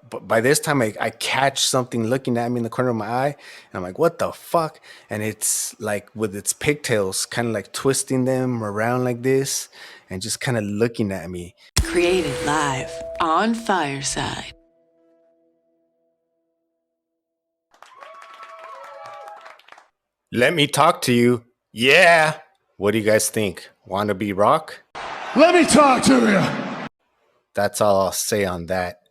But by this time, I catch something looking at me in the corner of my eye, and I'm like, "What the fuck?" And it's like with its pigtails, kind of like twisting them around like this, and just kind of looking at me. Created live on Fireside. Let me talk to you. Yeah. What do you guys think? Wanna be rock? Let me talk to you. That's all I'll say on that.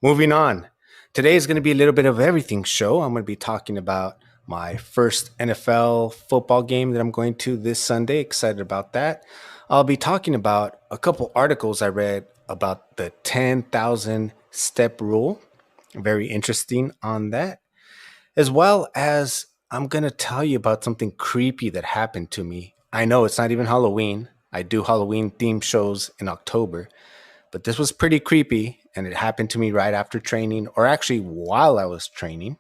Moving on. Today is going to be a little bit of everything show. I'm going to be talking about my first NFL football game that I'm going to this Sunday. Excited about that. I'll be talking about a couple articles I read about the 10,000 step rule. Very interesting on that. As well as I'm going to tell you about something creepy that happened to me. I know it's not even Halloween. I do Halloween themed shows in October, but this was pretty creepy, and it happened to me right after training, or actually while I was training.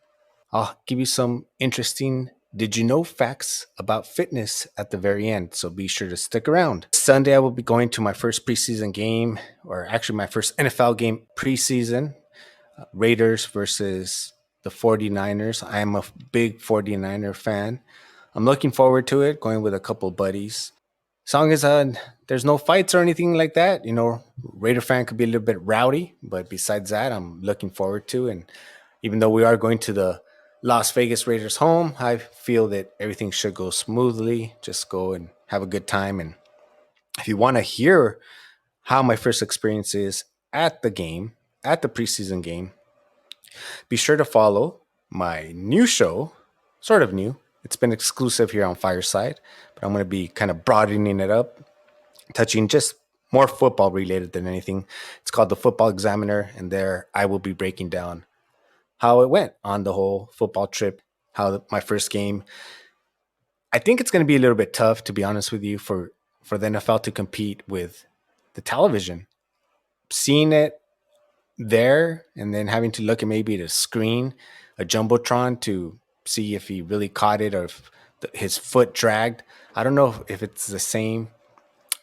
I'll give you some interesting did you know facts about fitness at the very end, so be sure to stick around. Sunday, I will be going to my first preseason game, or actually my first NFL game preseason. Raiders versus the 49ers. I am a big 49er fan. I'm looking forward to it, going with a couple buddies. As long as there's no fights or anything like that, Raider fan could be a little bit rowdy, but besides that, I'm looking forward to. And even though we are going to the Las Vegas Raiders home, I feel that everything should go smoothly. Just go and have a good time. And if you want to hear how my first experience is at the game, at the preseason game, be sure to follow my new show, sort of new. It's been exclusive here on Fireside, but I'm going to be kind of broadening it up, touching just more football related than anything. It's called The Football Examiner, and there I will be breaking down how it went on the whole football trip, my first game. I think it's going to be a little bit tough, to be honest with you, for the NFL to compete with the television. Seeing it there and then having to look at maybe the screen, a jumbotron to see if he really caught it or if his foot dragged. I don't know if it's the same.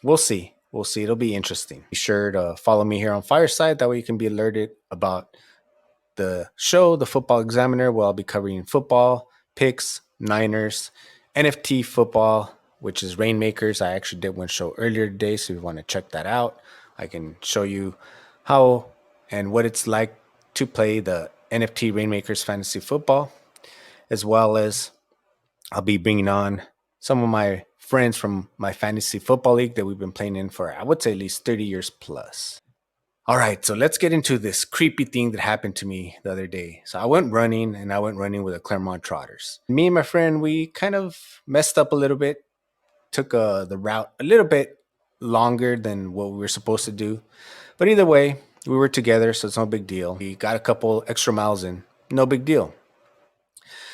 We'll see. We'll see. It'll be interesting. Be sure to follow me here on Fireside. That way you can be alerted about the show, The Football Examiner, where I'll be covering football, picks, Niners, NFT football, which is Rainmakers. I actually did one show earlier today, so if you want to check that out, I can show you how and what it's like to play the NFT Rainmakers Fantasy Football, as well as I'll be bringing on some of my friends from my fantasy football league that we've been playing in for, I would say, at least 30 years plus. All right, so let's get into this creepy thing that happened to me the other day. So I went running, and I went running with the Claremont Trotters. Me and my friend, we kind of messed up a little bit, took the route a little bit longer than what we were supposed to do. But either way, we were together, so it's no big deal. We got a couple extra miles in, no big deal.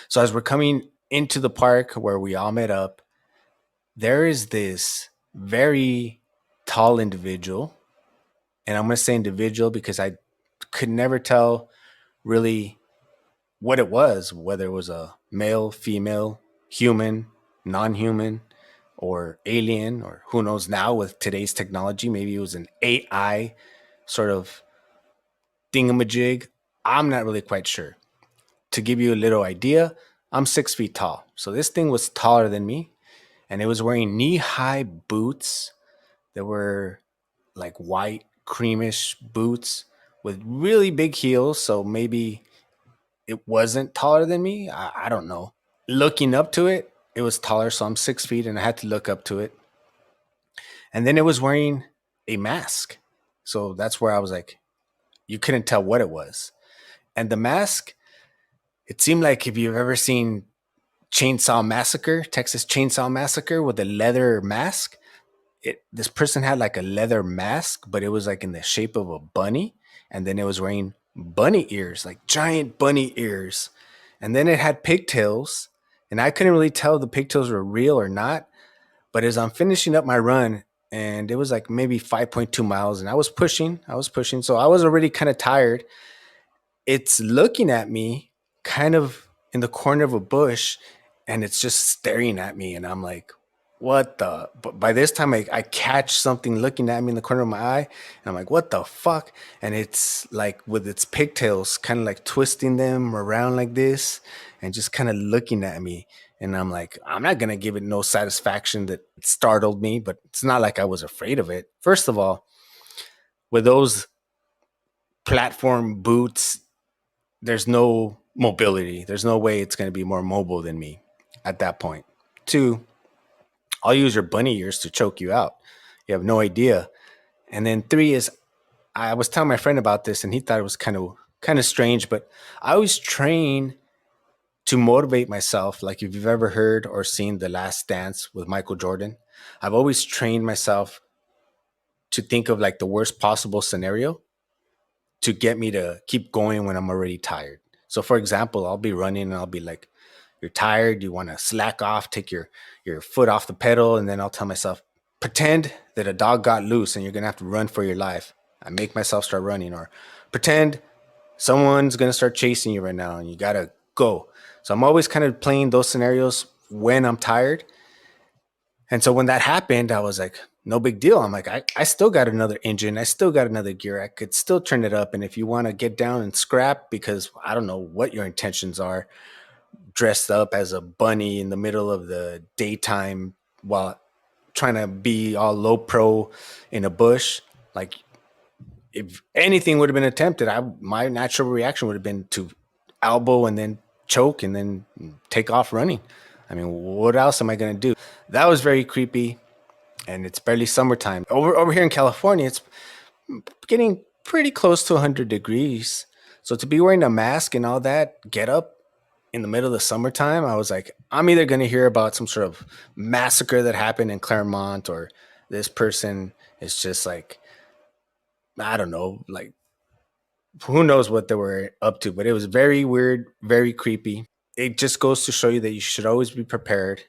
So as we're coming into the park where we all met up, there is this very tall individual. And I'm going to say individual because I could never tell really what it was, whether it was a male, female, human, non-human, or alien, or who knows now with today's technology. Maybe it was an AI sort of thingamajig. I'm not really quite sure. To give you a little idea, I'm 6 feet tall. So this thing was taller than me, and it was wearing knee-high boots that were like white, creamish boots with really big heels. So maybe it wasn't taller than me. I don't know. Looking up to it, it was taller. So I'm 6 feet and I had to look up to it. And then it was wearing a mask. So that's where I was like, you couldn't tell what it was. And the mask, it seemed like if you've ever seen Chainsaw Massacre, Texas Chainsaw Massacre with a leather mask, this person had like a leather mask, but it was like in the shape of a bunny. And then it was wearing bunny ears, like giant bunny ears. And then it had pigtails. And I couldn't really tell if the pigtails were real or not. But as I'm finishing up my run, and it was like maybe 5.2 miles, and I was pushing. So I was already kind of tired. It's looking at me kind of in the corner of a bush, and it's just staring at me. And I'm like, what the? But by this time, I catch something looking at me in the corner of my eye, and I'm like, what the fuck? And it's like with its pigtails, kind of like twisting them around like this, and just kind of looking at me. And I'm like, I'm not gonna give it no satisfaction that it startled me, but it's not like I was afraid of it. First of all, with those platform boots, there's no mobility. There's no way it's gonna be more mobile than me at that point. Two, I'll use your bunny ears to choke you out. You have no idea. And then three is I was telling my friend about this and he thought it was kind of strange, but I always train to motivate myself. Like if you've ever heard or seen The Last Dance with Michael Jordan, I've always trained myself to think of like the worst possible scenario to get me to keep going when I'm already tired. So for example, I'll be running and I'll be like, you're tired, you want to slack off, take your foot off the pedal, and then I'll tell myself, pretend that a dog got loose and you're gonna have to run for your life. I make myself start running, or pretend someone's gonna start chasing you right now and you gotta go. So I'm always kind of playing those scenarios when I'm tired. And so when that happened, I was like, no big deal. I'm like, I still got another engine. I still got another gear. I could still turn it up. And if you want to get down and scrap, because I don't know what your intentions are, dressed up as a bunny in the middle of the daytime while trying to be all low pro in a bush, like if anything would have been attempted, I my natural reaction would have been to elbow and then choke and then take off running. I mean, what else am I going to do? That was very creepy, and it's barely summertime. Over here in California, it's getting pretty close to 100 degrees. So to be wearing a mask and all that, get up in the middle of the summertime, I was like, I'm either going to hear about some sort of massacre that happened in Claremont, or this person is just like, I don't know, like who knows what they were up to, but it was very weird, very creepy. It just goes to show you that you should always be prepared,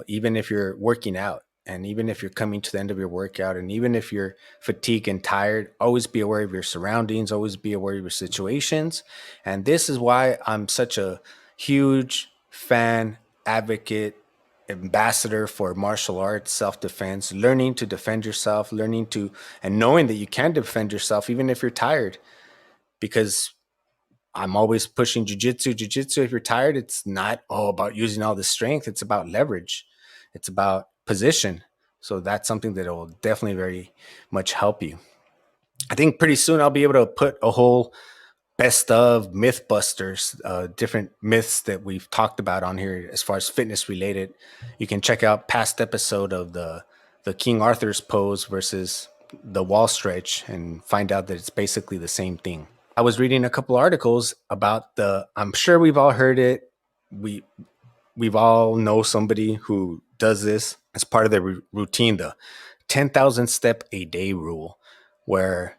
even if you're working out, and even if you're coming to the end of your workout, and even if you're fatigued and tired, always be aware of your surroundings, always be aware of your situations. And this is why I'm such a huge fan, advocate, ambassador for martial arts, self defense, learning to defend yourself, learning to, and knowing that you can defend yourself even if you're tired. Because I'm always pushing jujitsu. Jujitsu, if you're tired, it's not all about using all the strength. It's about leverage. It's about position. So that's something that will definitely very much help you. I think pretty soon I'll be able to put a whole best of Mythbusters, different myths that we've talked about on here as far as fitness related. You can check out past episode of the King Arthur's pose versus the wall stretch and find out that it's basically the same thing. I was reading a couple articles about the. I'm sure we've all heard it. We we've all know somebody who does this as part of their routine. The 10,000 step a day rule, where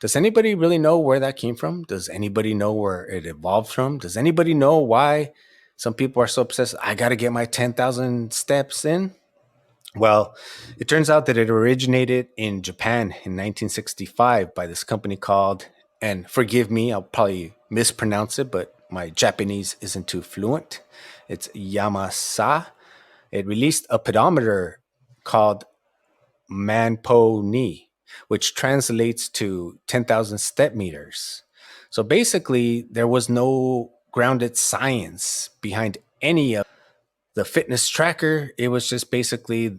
does anybody really know where that came from? Does anybody know where it evolved from? Does anybody know why some people are so obsessed? I got to get my 10,000 steps in. Well, it turns out that it originated in Japan in 1965 by this company called, and forgive me, I'll probably mispronounce it, but my Japanese isn't too fluent. It's Yamasa. It released a pedometer called Manpo Ni, which translates to 10,000 step meters. So basically, there was no grounded science behind any of the fitness tracker. It was just basically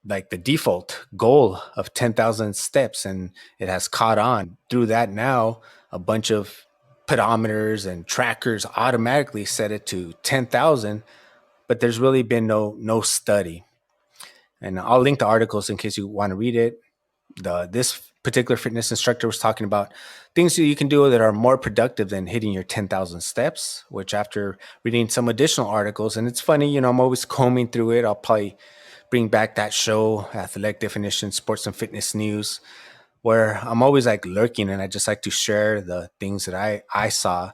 like the default goal of 10,000 steps, and it has caught on. Through that, now a bunch of pedometers and trackers automatically set it to 10,000, but there's really been no study. And I'll link the articles in case you want to read it. This particular fitness instructor was talking about things that you can do that are more productive than hitting your 10,000 steps, which after reading some additional articles, and it's funny, I'm always combing through it. I'll probably bring back that show, Athletic Definition, Sports and Fitness News, where I'm always like lurking and I just like to share the things that I saw.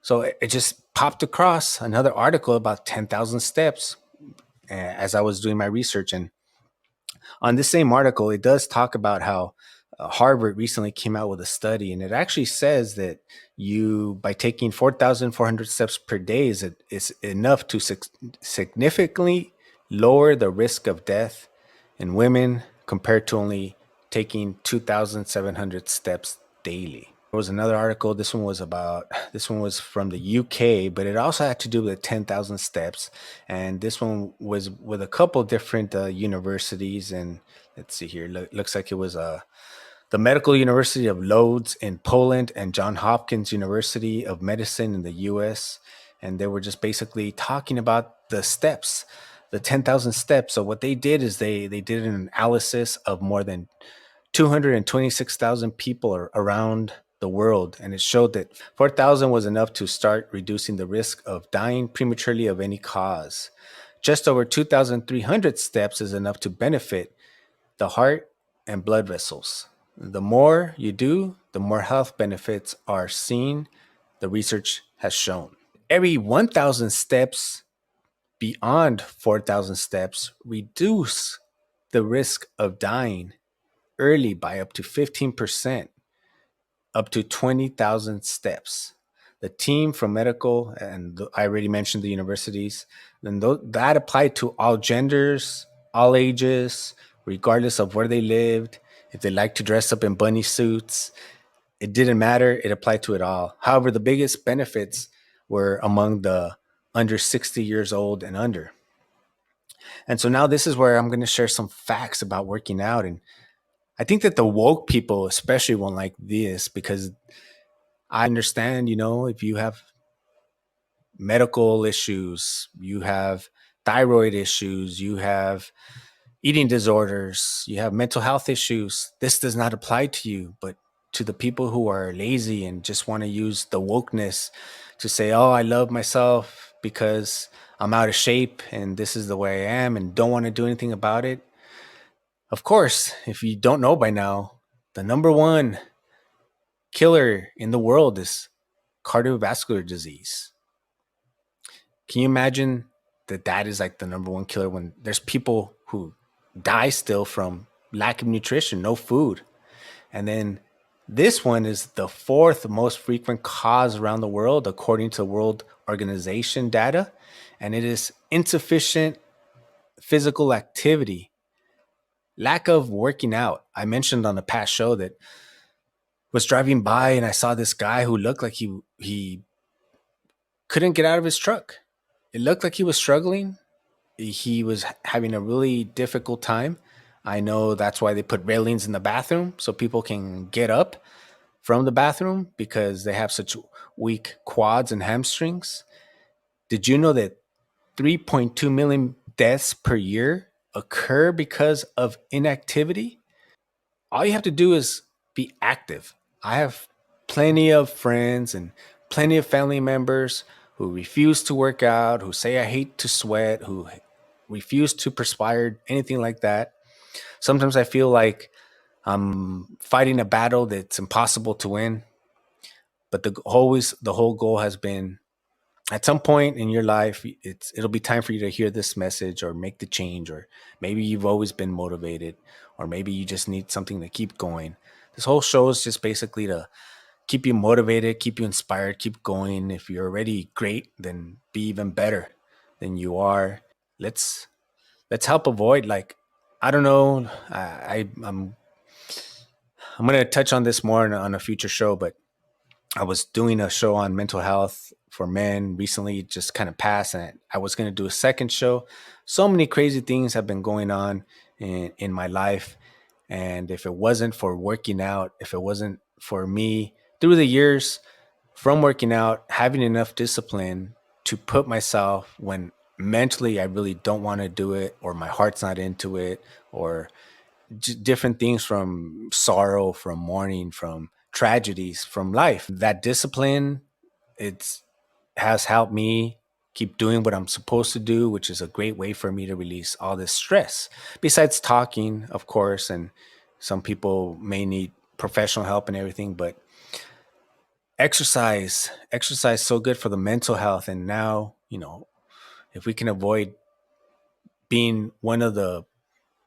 So it just popped across another article about 10,000 steps as I was doing my research. And on this same article, it does talk about how Harvard recently came out with a study, and it actually says that by taking 4,400 steps per day, is enough to significantly lower the risk of death in women compared to only taking 2,700 steps daily. There was another article. This one was from the UK, but it also had to do with 10,000 steps. And this one was with a couple different universities. And let's see here. Looks like it was the Medical University of Lodz in Poland and Johns Hopkins University of Medicine in the US. And they were just basically talking about the steps, the 10,000 steps. So what they did is they did an analysis of more than 226,000 people around the world. And it showed that 4,000 was enough to start reducing the risk of dying prematurely of any cause. Just over 2,300 steps is enough to benefit the heart and blood vessels. The more you do, the more health benefits are seen, the research has shown. Every 1,000 steps beyond 4,000 steps reduce the risk of dying early by up to 15%, up to 20,000 steps. The team from medical, and I already mentioned the universities, and that applied to all genders, all ages, regardless of where they lived, if they like to dress up in bunny suits. It didn't matter. It applied to it all. However, the biggest benefits were among the under 60 years old and under. And so now this is where I'm going to share some facts about working out. And I think that the woke people especially won't like this because I understand, if you have medical issues, you have thyroid issues, you have eating disorders, you have mental health issues, this does not apply to you. But to the people who are lazy and just want to use the wokeness to say, oh, I love myself because I'm out of shape and this is the way I am and don't want to do anything about it. Of course, if you don't know by now, the number one killer in the world is cardiovascular disease. Can you imagine that is like the number one killer when there's people who die still from lack of nutrition, no food? And then this one is the fourth most frequent cause around the world, according to World Organization data. And it is insufficient physical activity, lack of working out. I mentioned on the past show that was driving by and I saw this guy who looked like he couldn't get out of his truck. It looked like he was struggling. He was having a really difficult time. I know that's why they put railings in the bathroom so people can get up from the bathroom because they have such weak quads and hamstrings. Did you know that 3.2 million deaths per year occur because of inactivity? All you have to do is be active. I have plenty of friends and plenty of family members who refuse to work out, who say I hate to sweat, who refuse to perspire, anything like that. Sometimes I feel like I'm fighting a battle that's impossible to win. But the whole goal has been at some point in your life, it'll be time for you to hear this message or make the change, or maybe you've always been motivated, or maybe you just need something to keep going. This whole show is just basically to keep you motivated, keep you inspired, keep going. If you're already great, then be even better than you are. Let's let's help avoid, like, I don't know. I'm gonna touch on this more on a future show, but I was doing a show on mental health for men recently, it just kind of passed, and I was going to do a second show. So many crazy things have been going on in my life. And if it wasn't for working out, if it wasn't for me through the years from working out, having enough discipline to put myself when mentally I really don't want to do it, or my heart's not into it, or different things from sorrow, from mourning, from tragedies, from life. That discipline, it's has helped me keep doing what I'm supposed to do, which is a great way for me to release all this stress. Besides talking, of course, and some people may need professional help and everything, but exercise so good for the mental health. And now, if we can avoid being one of the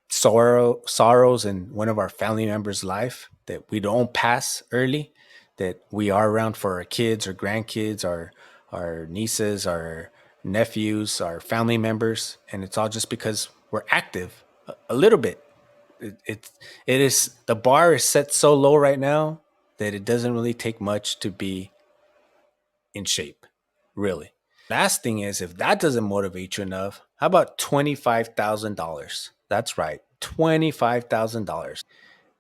sorrows in one of our family members' life, that we don't pass early, that we are around for our kids or grandkids, our nieces, our nephews, our family members, and it's all just because we're active a little bit. It, it is the bar is set so low right now that it doesn't really take much to be in shape, really. Last thing is, if that doesn't motivate you enough, how about $25,000? That's right, $25,000.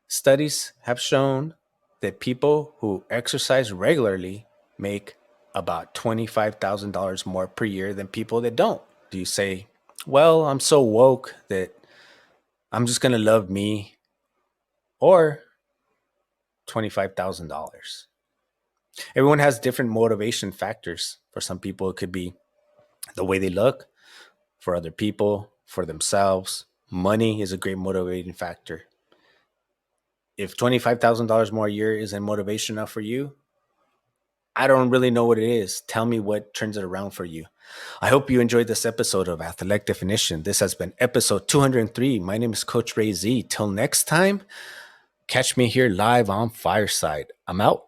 Studies have shown that people who exercise regularly make about $25,000 more per year than people that don't. Do you say, well, I'm so woke that I'm just going to love me, or $25,000? Everyone has different motivation factors. For some people, it could be the way they look. For other people, for themselves, money is a great motivating factor. If $25,000 more a year isn't motivation enough for you, I don't really know what it is. Tell me what turns it around for you. I hope you enjoyed this episode of Athletic Definition. This has been episode 203. My name is Coach Ray Z. Till next time, catch me here live on Fireside. I'm out.